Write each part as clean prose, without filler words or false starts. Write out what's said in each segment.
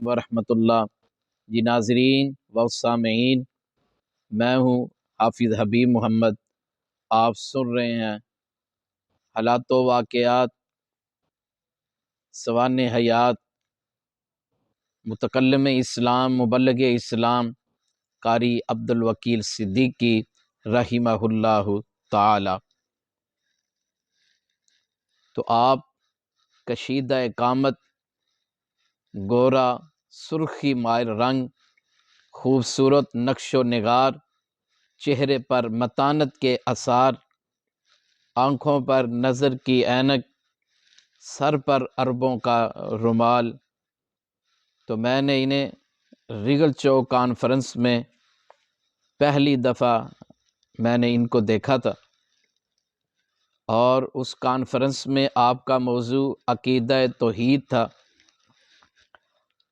ورحمۃ اللہ۔ جی ناظرین و سامعین، میں ہوں حافظ حبیب محمد۔ آپ سن رہے ہیں حالات و واقعات سوان حیات، متکلم اسلام مبلغ اسلام قاری عبدالوکیل صدیقی رحمہ اللہ تعالی۔ تو آپ کشیدہ قامت، گورا سرخی مائل رنگ، خوبصورت نقش و نگار، چہرے پر متانت کے آثار، آنکھوں پر نظر کی اینک، سر پر عربوں کا رومال۔ تو میں نے انہیں ریگل چوک کانفرنس میں پہلی دفعہ میں نے ان کو دیکھا تھا، اور اس کانفرنس میں آپ کا موضوع عقیدہ توحید تھا،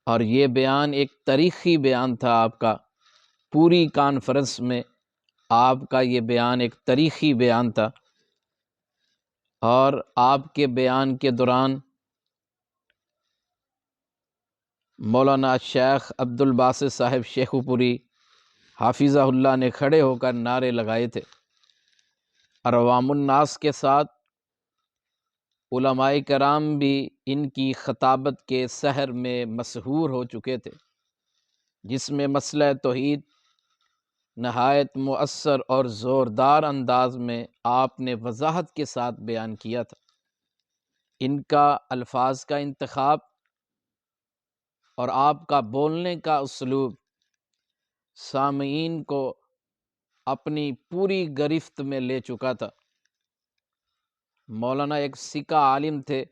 اور یہ بیان ایک تاریخی بیان تھا آپ کا۔ پوری کانفرنس میں آپ کا یہ بیان ایک تاریخی بیان تھا، اور آپ کے بیان کے دوران مولانا شیخ عبدالباسط صاحب شیخو پوری حافظہ اللہ نے کھڑے ہو کر نعرے لگائے تھے، اور عوام الناس کے ساتھ علماء کرام بھی ان کی خطابت کے سحر میں مسحور ہو چکے تھے، جس میں مسئلہ توحید نہایت مؤثر اور زوردار انداز میں آپ نے وضاحت کے ساتھ بیان کیا تھا۔ ان کا الفاظ کا انتخاب اور آپ کا بولنے کا اسلوب سامعین کو اپنی پوری گرفت میں لے چکا تھا۔ مولانا ایک سکہ عالم تھے۔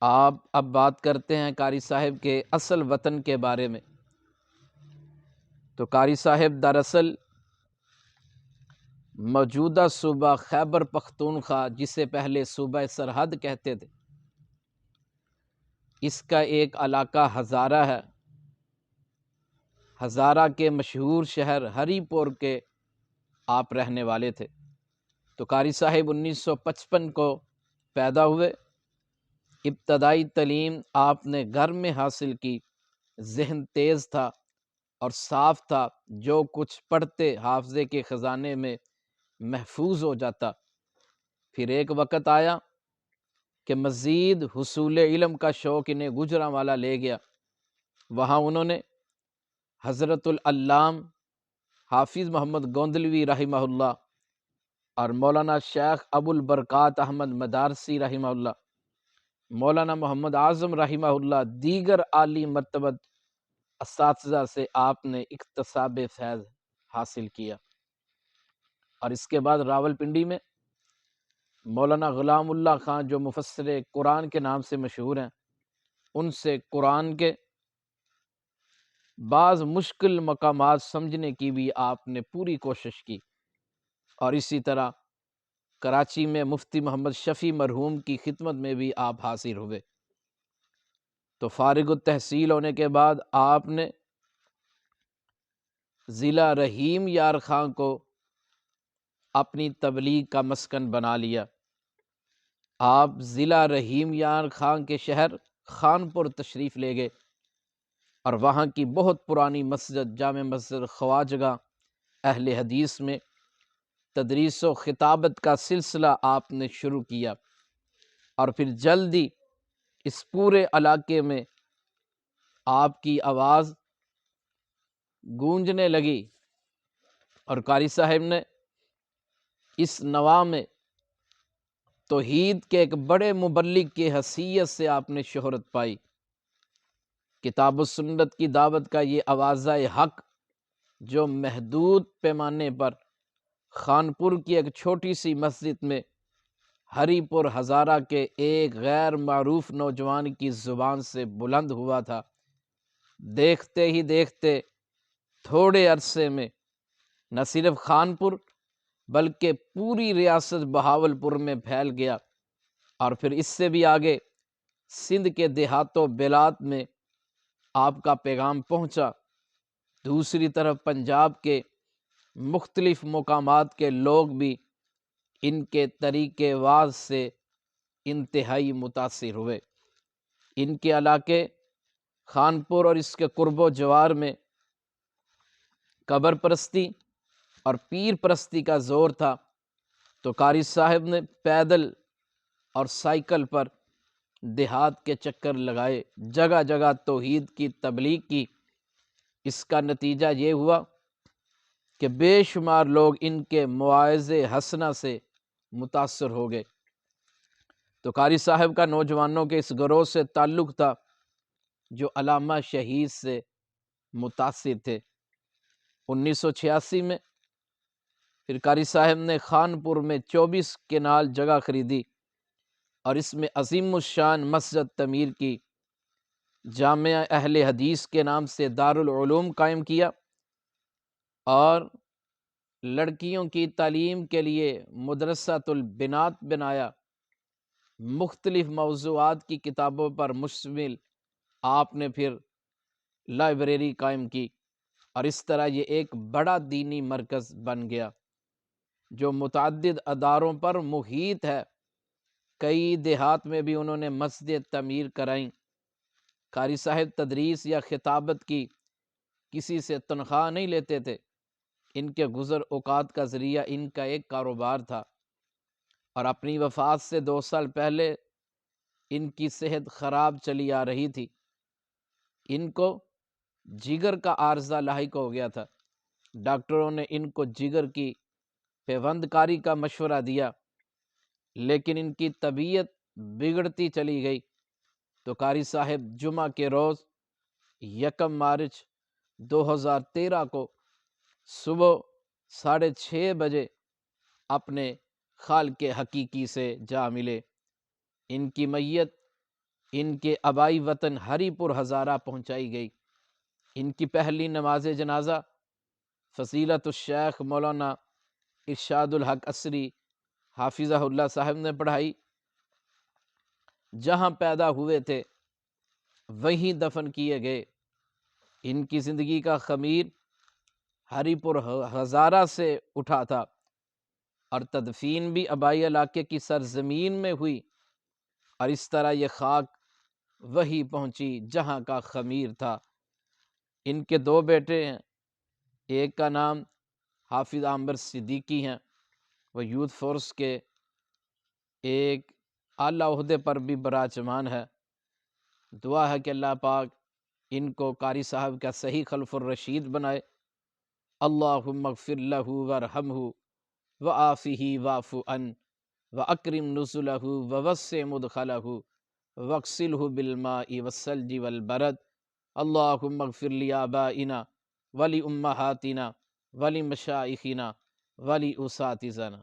آپ اب بات کرتے ہیں قاری صاحب کے اصل وطن کے بارے میں۔ تو قاری صاحب دراصل موجودہ صوبہ خیبر پختونخوا، جسے پہلے صوبہ سرحد کہتے تھے، اس کا ایک علاقہ ہزارہ ہے۔ ہزارہ کے مشہور شہر ہری پور کے آپ رہنے والے تھے۔ تو قاری صاحب 1955 کو پیدا ہوئے۔ ابتدائی تعلیم آپ نے گھر میں حاصل کی۔ ذہن تیز تھا اور صاف تھا، جو کچھ پڑھتے حافظے کے خزانے میں محفوظ ہو جاتا۔ پھر ایک وقت آیا کہ مزید حصول علم کا شوق انہیں گوجرانوالا لے گیا۔ وہاں انہوں نے حضرت العلام حافظ محمد گوندلوی رحمہ اللہ اور مولانا شیخ ابو البرکات احمد مدارسی رحمہ اللہ، مولانا محمد اعظم رحمہ اللہ، دیگر عالی مرتبت اساتذہ سے آپ نے اکتساب فیض حاصل کیا۔ اور اس کے بعد راولپنڈی میں مولانا غلام اللہ خان، جو مفسر قرآن کے نام سے مشہور ہیں، ان سے قرآن کے بعض مشکل مقامات سمجھنے کی بھی آپ نے پوری کوشش کی۔ اور اسی طرح کراچی میں مفتی محمد شفیع مرحوم کی خدمت میں بھی آپ حاضر ہوئے۔ تو فارغ التحصیل ہونے کے بعد آپ نے ضلع رحیم یار خان کو اپنی تبلیغ کا مسکن بنا لیا۔ آپ ضلع رحیم یار خان کے شہر خانپور تشریف لے گئے، اور وہاں کی بہت پرانی مسجد جامع مسجد خواجگاہ اہل حدیث میں تدریس و خطابت کا سلسلہ آپ نے شروع کیا، اور پھر جلدی اس پورے علاقے میں آپ کی آواز گونجنے لگی، اور قاری صاحب نے اس نواح میں توحید کے ایک بڑے مبلغ کی حیثیت سے آپ نے شہرت پائی۔ کتاب و سنت کی دعوت کا یہ آوازہ حق، جو محدود پیمانے پر خانپور کی ایک چھوٹی سی مسجد میں ہری پور ہزارہ کے ایک غیر معروف نوجوان کی زبان سے بلند ہوا تھا، دیکھتے ہی دیکھتے تھوڑے عرصے میں نہ صرف خانپور بلکہ پوری ریاست بہاولپور میں پھیل گیا، اور پھر اس سے بھی آگے سندھ کے دیہاتوں بلاد میں آپ کا پیغام پہنچا۔ دوسری طرف پنجاب کے مختلف مقامات کے لوگ بھی ان کے طریقے واز سے انتہائی متاثر ہوئے۔ ان کے علاقے خانپور اور اس کے قرب و جوار میں قبر پرستی اور پیر پرستی کا زور تھا، تو قاری صاحب نے پیدل اور سائیکل پر دیہات کے چکر لگائے، جگہ جگہ توحید کی تبلیغ کی۔ اس کا نتیجہ یہ ہوا کہ بے شمار لوگ ان کے مواعظ حسنہ سے متاثر ہو گئے۔ تو قاری صاحب کا نوجوانوں کے اس گروہ سے تعلق تھا جو علامہ شہید سے متاثر تھے۔ 1986 میں پھر قاری صاحب نے خانپور میں 24 کنال جگہ خریدی اور اس میں عظیم الشان مسجد تعمیر کی، جامعہ اہل حدیث کے نام سے دارالعلوم قائم کیا اور لڑکیوں کی تعلیم کے لیے مدرسۃ البنات بنایا۔ مختلف موضوعات کی کتابوں پر مشتمل آپ نے پھر لائبریری قائم کی، اور اس طرح یہ ایک بڑا دینی مرکز بن گیا جو متعدد اداروں پر محیط ہے۔ کئی دیہات میں بھی انہوں نے مسجد تعمیر کرائیں۔ قاری صاحب تدریس یا خطابت کی کسی سے تنخواہ نہیں لیتے تھے، ان کے گزر اوقات کا ذریعہ ان کا ایک کاروبار تھا، اور اپنی وفات سے 2 سال پہلے ان کی صحت خراب چلی آ رہی تھی۔ ان کو جگر کا عارضہ لاحق ہو گیا تھا۔ ڈاکٹروں نے ان کو جگر کی پیوند کاری کا مشورہ دیا، لیکن ان کی طبیعت بگڑتی چلی گئی۔ تو قاری صاحب جمعہ کے روز 1 مارچ 2013 کو صبح 6:30 بجے اپنے خالق حقیقی سے جا ملے۔ ان کی میت ان کے آبائی وطن ہری پور ہزارہ پہنچائی گئی۔ ان کی پہلی نماز جنازہ فضیلت الشیخ مولانا ارشاد الحق عصری حافظہ اللہ صاحب نے پڑھائی۔ جہاں پیدا ہوئے تھے وہیں دفن کیے گئے۔ ان کی زندگی کا خمیر ہری پور ہزارہ سے اٹھا تھا، اور تدفین بھی آبائی علاقے کی سرزمین میں ہوئی، اور اس طرح یہ خاک وہی پہنچی جہاں کا خمیر تھا۔ ان کے 2 بیٹے ہیں، ایک کا نام حافظ عامر صدیقی ہیں، وہ یوتھ فورس کے ایک اعلیٰ عہدے پر بھی براجمان ہے۔ دعا ہے کہ اللہ پاک ان کو قاری صاحب کا صحیح خلف الرشید بنائے۔ اللہم اغفر لہ وارحمہ وعافہ واعف عنہ واکرم نزلہ ووسع مدخلہ واغسلہ بالماء والثلج والبرد۔ اللہم اغفر لآبائنا ولأمہاتنا ولمشائخنا ولأساتذنا۔